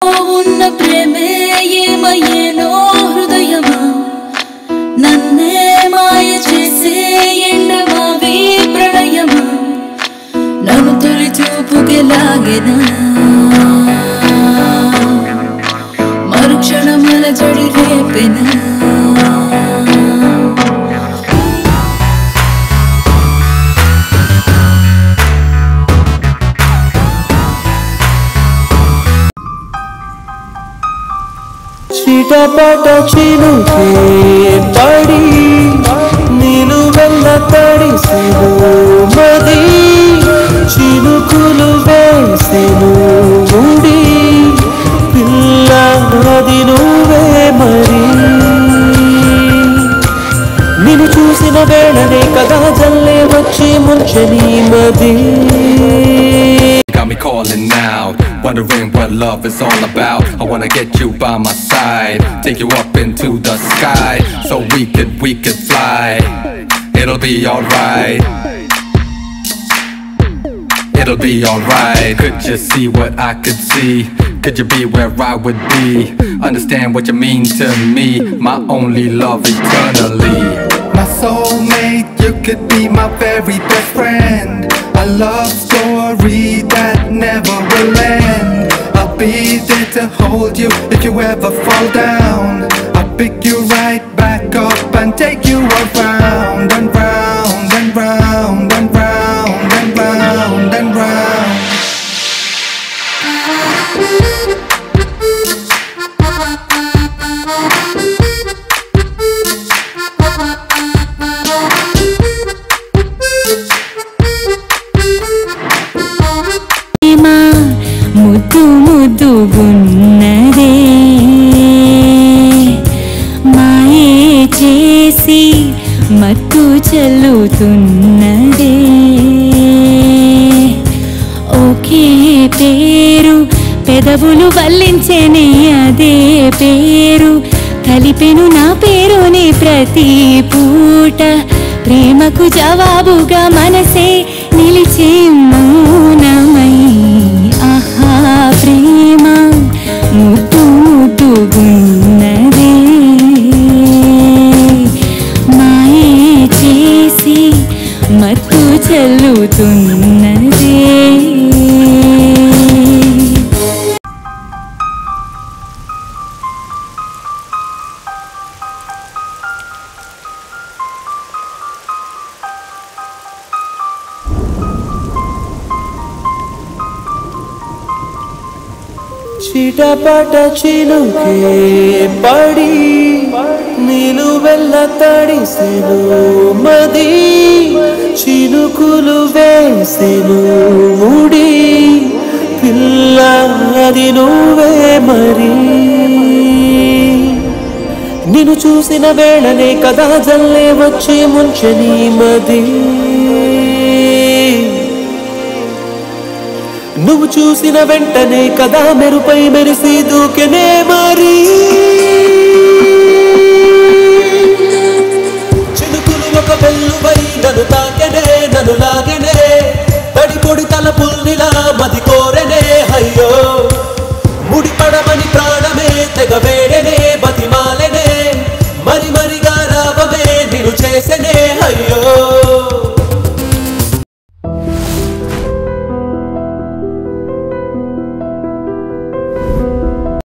ఉన్న ప్రేమే ఏమయ్యేనో హృదయమా నన్నే మాయ చేసే ఎండమావి ప్రణయమా నన్ను తొలి చూపుకి లాగెనా మరుక్షణముల జడి రేపెనా చిటపట చినుకే పడి నిలువెల్ల తడిసెను మది చినుకులు వేసెను ముడి పిల్ల అది నువ్వే మరి నిన్ను చూసిన వేళనే కదా జల్లే వచ్చి ముంచని మది Got me calling out, wondering what love is all about. I wanna get you by my side, take you up into the sky, so we could fly. It'll be alright. It'll be alright. Could you see what I could see? Could you be where I would be? Understand what you mean to me, my only love eternally. My soulmate, you could be my very best friend. A love story that never will end. I'll be there to hold you if you ever fall down. I'll pick you right back up and take you around and round and round and round and round and round. ముద్దు ముద్దుగున్నదే మాయే చేసి మత్తు చల్లుతున్నదే ఒకే పేరు పెదవులు వల్లించెనే అదే పేరు కలిపెను నా పేరుని ప్రతి పూట ప్రేమకు జవాబుగా మనసే నిలిచే మౌనమై ఆహా ప్రేమ ముద్దు ముద్దుగున్నదే మాయే చేసి మత్తు చల్లుతున్నదే చిటపట చినుకే పడి నిలువెల్ల తడిసెను మది చినుకులు వేసెను ముడి పిల్ల అది నువ్వే మరి నిన్ను చూసిన వేళనే కదా జల్లే వచ్చి ముంచని మది నువ్వు చూసిన వెంటనే కదా మెరుపై మెరిసి దూకెనే మరి చినుకులు ఒక వెల్లువై నన్ను తాకెనే నన్ను లాగెనే తడి పొడి తలపుల్నిలా మది కోరెనే అయ్యో ముడిపడమని ప్రాణమే తెగ వేడెనే